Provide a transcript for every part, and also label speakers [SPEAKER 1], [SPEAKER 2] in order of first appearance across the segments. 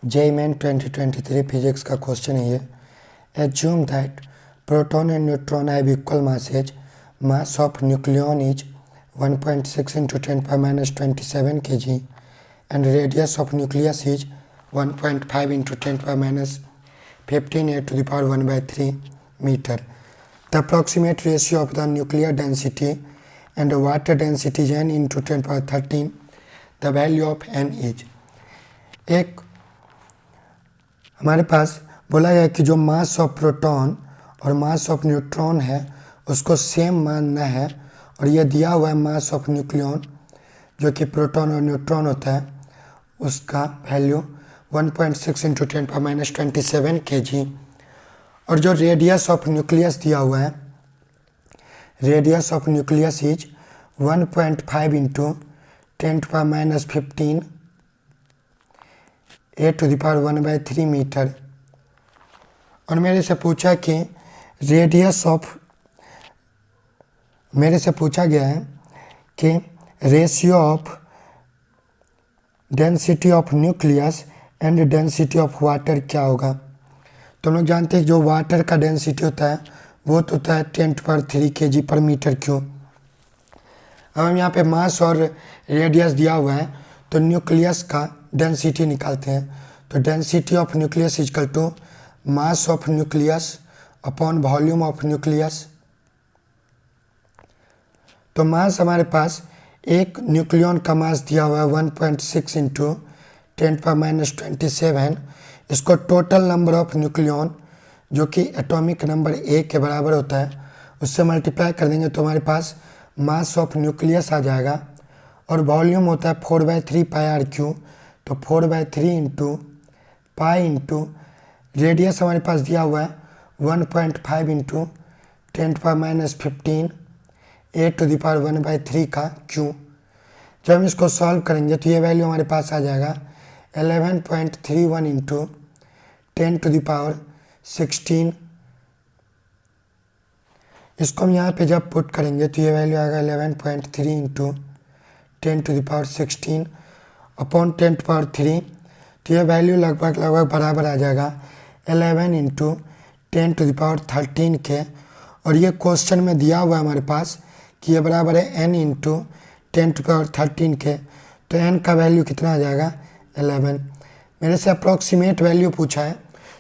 [SPEAKER 1] JEE Main 2023 physics का question है ये। Assume that proton and neutron have equal masses. Mass of nucleon is 1.6 into 10 power minus 27 kg and radius of nucleus is 1.5 into 10 power minus 15 a to the power 1 by 3 meter. The approximate ratio of the nuclear density and the water density is n into 10 power 13. The value of n is। एक हमारे पास बोला गया कि जो mass of proton और mass of neutron है उसको same मानना है, और यह दिया हुआ है मास ऑफ न्यूक्लियन जो कि प्रोटॉन और न्यूट्रॉन होता है उसका value 1.6 into 10 power minus 27 kg, और जो रेडियस ऑफ न्यूक्लियस दिया हुआ है, radius of nucleus is 1.5 into 10 power minus 15 a to the power 1 by 3 metre. और मेरे से पूछा कि रेडियस ऑफ, मेरे से पूछा गया है कि ratio of density of nucleus and density of water क्या होगा। तो हम लोग जानते हैं जो वाटर का डेंसिटी होता है वो तो होता है 10⁻³ kg पर मीटर क्यूब। अब हम यहाँ पे मास और रेडियस दिया हुआ है तो न्यूक्लियस का डेंसिटी निकालते हैं। तो density of nucleus equal to mass of nucleus upon volume of nucleus. तो मास हमारे पास एक न्यूक्लियन का मास दिया हुआ है 1.6 इंटू 10 पावर माइनस 27। इसको टोटल नंबर ऑफ न्यूक्लियन जो कि एटॉमिक नंबर ए के बराबर होता है उससे मल्टीप्लाई कर देंगे तो हमारे पास मास ऑफ न्यूक्लियस आ जाएगा। और वॉल्यूम होता है 4/3 πr³। तो 4/3 इंटू पाई इंटू रेडियस हमारे पास दिया हुआ है 1.5 into 10 power minus 15 a to the power 1 by 3 का क्यूब। जब हम इसको सॉल्व करेंगे तो ये वैल्यू हमारे पास आ जाएगा 11.31 इंटू 10 to the power 16। इसको हम यहाँ पे जब पुट करेंगे तो ये वैल्यू आएगा 11.3 into 10 to the power 16 upon 10 to the power 3। तो ये वैल्यू लगभग बराबर आ जाएगा 11 इंटू 10 to the power 13 के। और ये क्वेश्चन में दिया हुआ है हमारे पास कि ये बराबर है n into 10 to the power 13 के। तो n का वैल्यू कितना आ जाएगा 11। मेरे से अप्रॉक्सीमेट वैल्यू पूछा है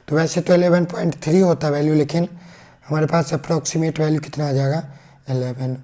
[SPEAKER 1] तो वैसे तो 11.3 होता वैल्यू, लेकिन हमारे पास अप्रॉक्सीमेट वैल्यू कितना आ जाएगा 11।